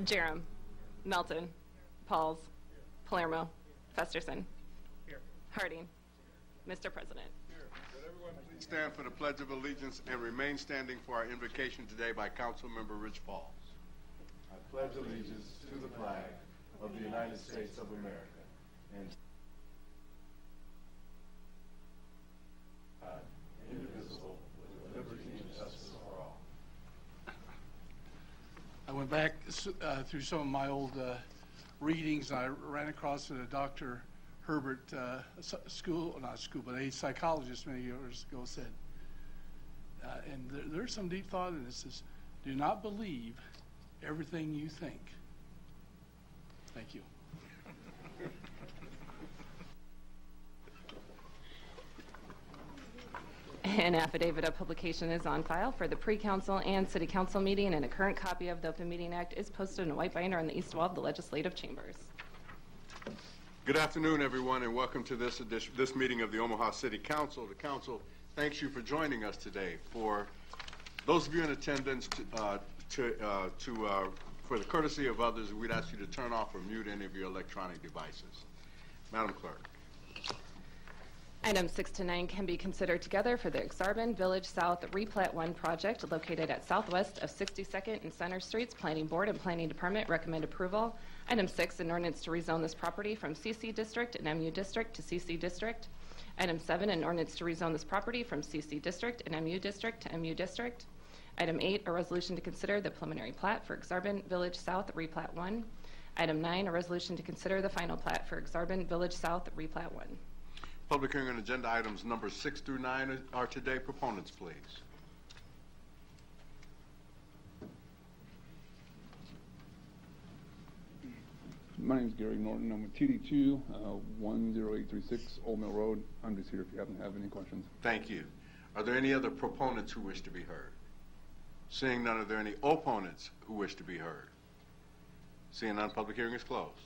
Jerem. Melton. Pauls. Palermo. Festerson. Here. Harding. Mr. President. Would everyone please stand for the Pledge of Allegiance and remain standing for our invocation today by Councilmember Rich Pauls. I pledge allegiance to the flag of the United States of America and indivisible, with liberty and justice for all. I went back through some of my old readings, and I ran across Dr. Herbert, a psychologist many years ago said, and there's some deep thought in this, is do not believe everything you think. Thank you. An affidavit of publication is on file for the pre-council and city council meeting, and a current copy of the Open Meeting Act is posted in a white binder on the east wall of the legislative chambers. Good afternoon, everyone, and welcome to this meeting of the Omaha City Council. The council thanks you for joining us today. For those of you in attendance, for the courtesy of others, we'd ask you to turn off or mute any of your electronic devices. Madam Clerk. Items 6 to 9 can be considered together for the Exarban Village South Replat 1 project located at southwest of 62nd and Center Streets. Planning Board and Planning Department recommend approval. Item 6, an ordinance to rezone this property from CC District and MU District to CC District. Item 7, an ordinance to rezone this property from CC District and MU District to MU District. Item 8, a resolution to consider the preliminary plat for Exarban Village South Replat 1. Item 9, a resolution to consider the final plat for Exarban Village South Replat 1. Public hearing on agenda items numbers 6 through 9 are today. Proponents, please. My name is Gary Norton. I'm with TD2, 10836 Old Mill Road. I'm just here if you happen to have any questions. Thank you. Are there any other proponents who wish to be heard? Seeing none, are there any opponents who wish to be heard? Seeing none, public hearing is closed.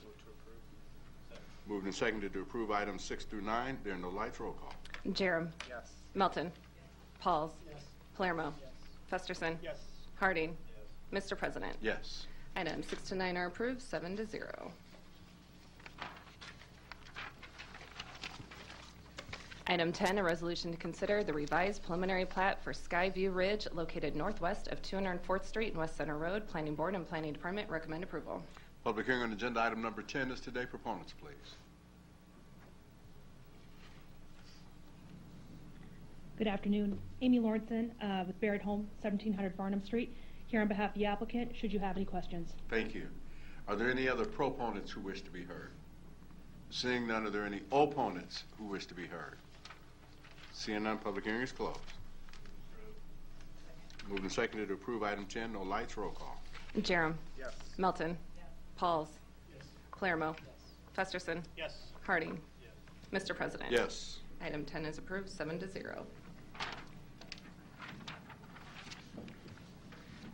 Moved and seconded to approve items 6 through 9. There are no lights. Roll call. Jerem. Yes. Melton. Pauls. Yes. Palermo. Yes. Festerson. Yes. Harding. Yes. Mr. President. Yes. Items 6 to 9 are approved, 7-0. Item 10, a resolution to consider the revised preliminary plat for Skyview Ridge located northwest of 204th Street and West Center Road. Planning Board and Planning Department recommend approval. Public hearing on agenda item number 10 is today. Proponents, please. Good afternoon. Amy Lawrenson with Barrett Home, 1700 Farnham Street, here on behalf of the applicant. Should you have any questions? Thank you. Are there any other proponents who wish to be heard? Seeing none, are there any opponents who wish to be heard? Seeing none, public hearing is closed. Moved and seconded to approve item 10. No lights. Roll call. Jerem. Yes. Melton. Yes. Pauls. Yes. Palermo. Yes. Festerson. Yes. Harding. Yes. Mr. President. Yes. Item 10 is approved, 7-0.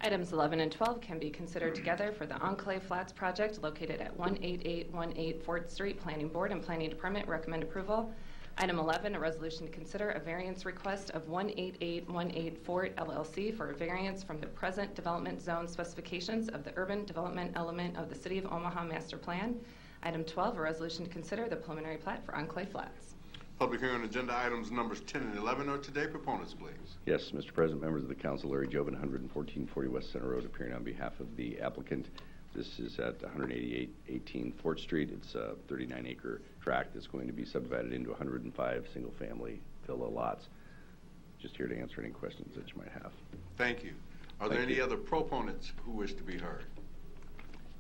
Items 11 and 12 can be considered together for the Enclave Flats project located at 18818 4th Street. Planning Board and Planning Department recommend approval. Item 11, a resolution to consider a variance request of 18818 Fort LLC for a variance from the present development zone specifications of the urban development element of the City of Omaha Master Plan. Item 12, a resolution to consider the preliminary plat for Enclave Flats. Public hearing on agenda items numbers 10 and 11 are today. Proponents, please. Yes, Mr. President, members of the council, Larry Jobin, 11440 West Center Road, appearing on behalf of the applicant. This is at 18818 Fort Street. It's a 39-acre tract that's going to be subdivided into 105 single-family villa lots. Just here to answer any questions that you might have. Thank you. Are there any other proponents who wish to be heard?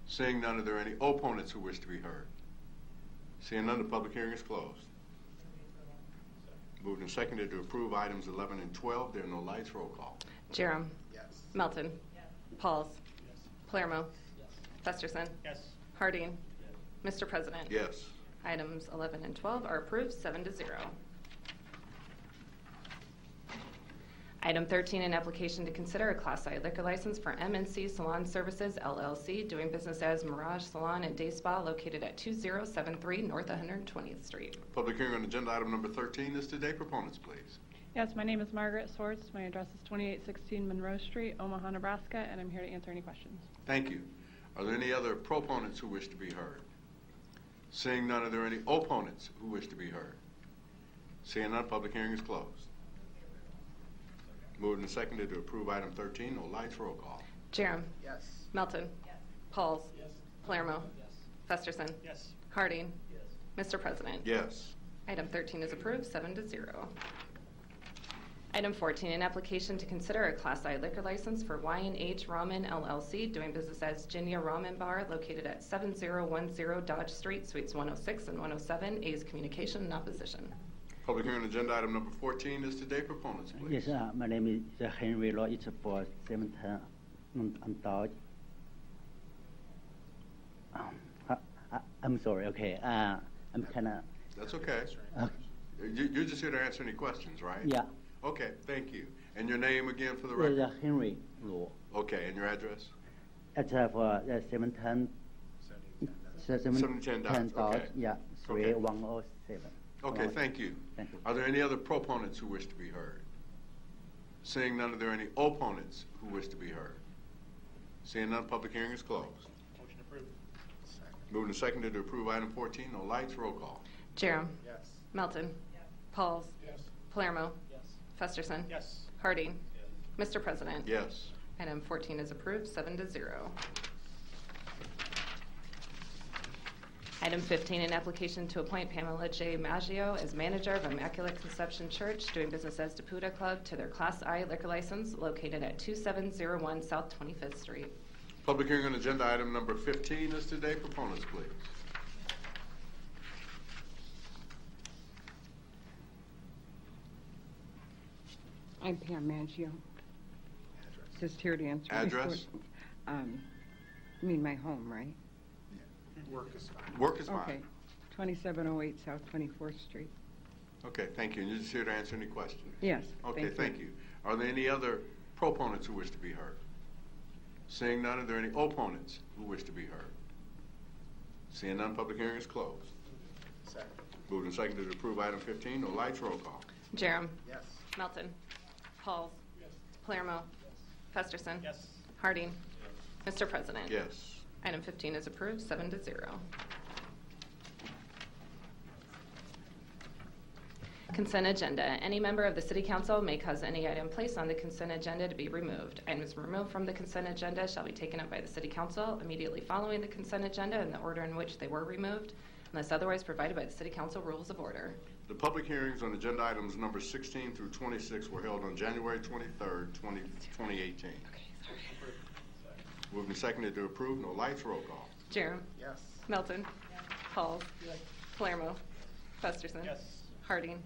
Seeing none, are there any opponents who wish to be heard? Seeing none, the public hearing is closed. Moved and seconded to approve items 11 and 12. There are no lights. Roll call. Jerem. Yes. Melton. Yes. Pauls. Yes. Palermo. Yes. Festerson. Yes. Harding. Yes. Mr. President. Yes. Items 11 and 12 are approved, 7-0. Item 13, an application to consider a Class I liquor license for MNC Salon Services, LLC, doing business as Mirage Salon and Day Spa, located at 2073 North 120th Street. Public hearing on agenda item number 13 is today. Proponents, please. Yes, my name is Margaret Swartz. My address is 2816 Monroe Street, Omaha, Nebraska, and I'm here to answer any questions. Thank you. Are there any other proponents who wish to be heard? Seeing none, are there any opponents who wish to be heard? Seeing none, public hearing is closed. Moved and seconded to approve item 13. No lights. Roll call. Jerem. Yes. Melton. Pauls. Yes. Palermo. Festerson. Yes. Harding. Yes. Mr. President. Yes. Item 13 is approved, 7-0. Item 14, an application to consider a Class I liquor license for Y&H Ramen LLC, doing business as Jinya Ramen Bar, located at 7010 Dodge Street, Suites 106 and 107. A is communication in opposition. Public hearing on agenda item number 14 is today. Proponents, please. Yes, my name is Henry Law. It's for 710 on Dodge. I'm sorry. Okay, I'm kind of. That's okay. You're just here to answer any questions, right? Yeah. Okay, thank you. And your name again for the record? It's Henry Law. Okay, and your address? It's for 710. 710 Dodge. okay. Yeah, 3107. Okay, thank you. Thank you. Are there any other proponents who wish to be heard? Seeing none, are there any opponents who wish to be heard? Seeing none, public hearing is closed. Motion approved. Moving and seconded to approve item 14. No lights. Roll call. Jerem. Yes. Melton. Pauls. Yes. Palermo. Yes. Festerson. Yes. Harding. Mr. President. Yes. Item 14 is approved, 7-0. Item 15, an application to appoint Pamela J. Maggio as manager of Immaculate Conception Church, doing business as Deputa Club, to their Class I liquor license located at 2701 South 25th Street. Public hearing on agenda item number 15 is today. Proponents, please. I'm Pam Maggio. Just here to answer. any Address? questions. You mean my home, right? Work is fine. Work is fine. Okay. 2708 South 24th Street. Okay, thank you. And you're just here to answer any questions? Yes. Okay, thank you. Are there any other proponents who wish to be heard? Seeing none, are there any opponents who wish to be heard? Seeing none, public hearing is closed. Second. Moved and seconded to approve item 15. No lights. Roll call. Jerem. Yes. Melton. Pauls. Yes. Palermo. Festerson. Yes. Harding. Mr. President. Yes. Item 15 is approved, 7-0. Consent agenda. Any member of the City Council may cause any item placed on the consent agenda to be removed. Items removed from the consent agenda shall be taken up by the City Council immediately following the consent agenda in the order in which they were removed, unless otherwise provided by the City Council Rules of Order. The public hearings on agenda items number 16 through 26 were held on January 23rd, 2018. Okay, sorry. Moved and seconded to approve. No lights. Roll call. Jerem. Yes. Melton. Pauls. Yes. Palermo. Festerson. Yes. Harding.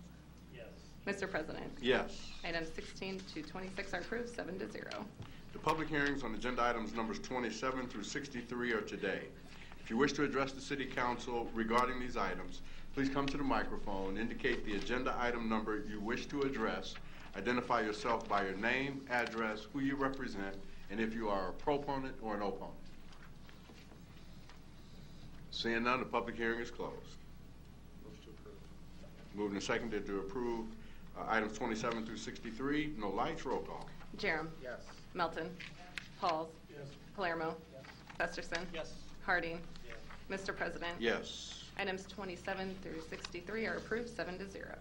Yes. Mr. President. Yes. Items 16 to 26 are approved, 7-0. The public hearings on agenda items numbers 27 through 63 are today. If you wish to address the City Council regarding these items, please come to the microphone, indicate the agenda item number you wish to address, identify yourself by your name, address, who you represent, and if you are a proponent or an opponent. Seeing none, the public hearing is closed. Move to approve. Moved and seconded to approve items 27 through 63. No lights. Roll call. Jerem. Yes. Melton. Pauls. Yes. Palermo. Yes. Festerson. Yes. Harding. Yes. Mr. President. Yes. Items 27 through 63 are approved, 7-0.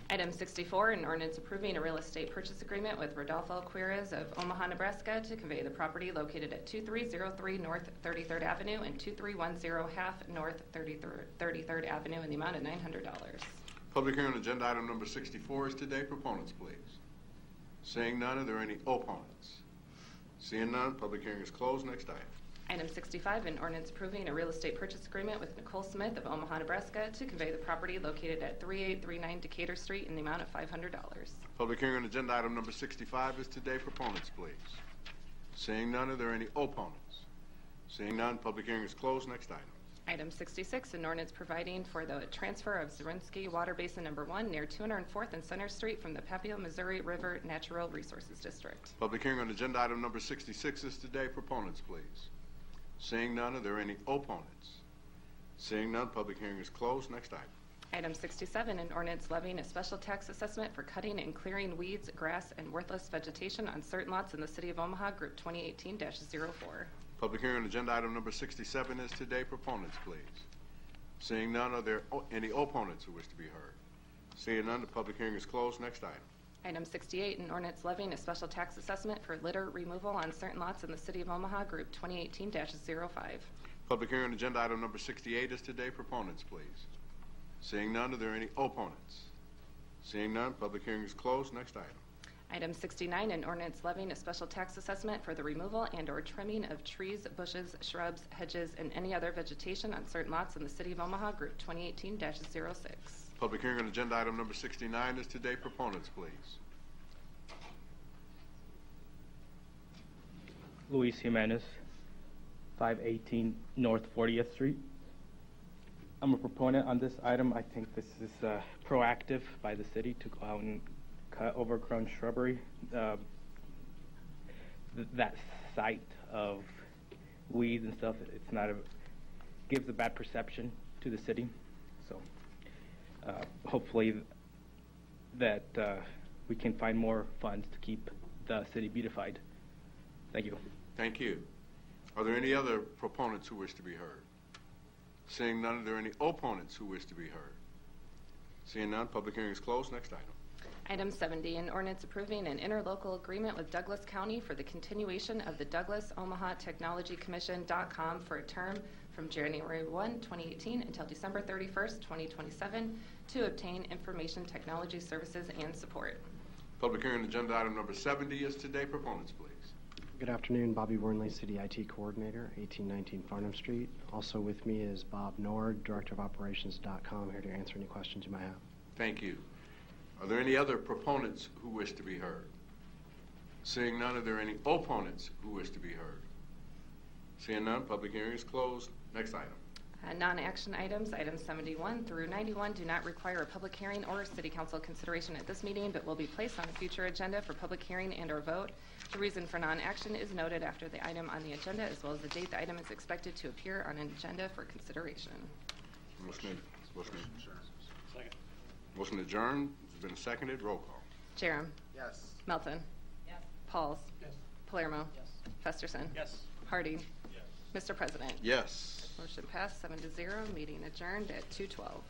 Item 64, an ordinance approving a real estate purchase agreement with Rodolfo Quiroz of Omaha, Nebraska to convey the property located at 2303 North 33rd Avenue and 2310 Half North 33rd Avenue in the amount of $900. Public hearing on agenda item number 64 is today. Proponents, please. Seeing none, are there any opponents? Seeing none, public hearing is closed. Next item. Item 65, an ordinance approving a real estate purchase agreement with Nicole Smith of Omaha, Nebraska to convey the property located at 3839 Decatur Street in the amount of $500. Public hearing on agenda item number 65 is today. Proponents, please. Seeing none, are there any opponents? Seeing none, public hearing is closed. Next item. Item 66, an ordinance providing for the transfer of Zerinsky Water Basin Number 1 near 204th and Center Street from the Papio, Missouri River Natural Resources District. Public hearing on agenda item number 66 is today. Proponents, please. Seeing none, are there any opponents? Seeing none, public hearing is closed. Next item. Item 67, an ordinance levying a special tax assessment for cutting and clearing weeds, grass, and worthless vegetation on certain lots in the city of Omaha, Group 2018-04. Public hearing on agenda item number 67 is today. Proponents, please. Seeing none, are there any opponents who wish to be heard? Seeing none, the public hearing is closed. Next item. Item 68, an ordinance levying a special tax assessment for litter removal on certain lots in the city of Omaha, Group 2018-05. Public hearing on agenda item number 68 is today. Proponents, please. Seeing none, are there any opponents? Seeing none, public hearing is closed. Next item. Item 69, an ordinance levying a special tax assessment for the removal and/or trimming of trees, bushes, shrubs, hedges, and any other vegetation on certain lots in the city of Omaha, Group 2018-06. Public hearing on agenda item number 69 is today. Proponents, please. Luis Jimenez, 518 North 40th Street. I'm a proponent on this item. I think this is proactive by the city to go out and cut overgrown shrubbery. That sight of weeds and stuff, it's not gives a bad perception to the city. So hopefully that we can find more funds to keep the city beautified. Thank you. Thank you. Are there any other proponents who wish to be heard? Seeing none, are there any opponents who wish to be heard? Seeing none, public hearing is closed. Next item. Item 70, an ordinance approving an interlocal agreement with Douglas County for the continuation of the Douglas Omaha Technology Commission.com for a term from January 1, 2018 until December 31st, 2027 to obtain information technology services and support. Public hearing on agenda item number 70 is today. Proponents, please. Good afternoon, Bobby Wernley, City IT Coordinator, 1819 Farnham Street. Also with me is Bob Nord, Director of Operations.com, here to answer any questions you might have. Thank you. Are there any other proponents who wish to be heard? Seeing none, are there any opponents who wish to be heard? Seeing none, public hearing is closed. Next item. Non-action items, items 71 through 91, do not require a public hearing or city council consideration at this meeting, but will be placed on a future agenda for public hearing and or vote. The reason for non-action is noted after the item on the agenda, as well as the date the item is expected to appear on an agenda for consideration. Motion adjourned. Has been seconded. Roll call. Jerem. Yes. Melton. Yes. Pauls. Yes. Palermo. Yes. Festerson. Yes. Hardy. Yes. Mr. President. Yes. Motion passed 7-0. Meeting adjourned at 2:12.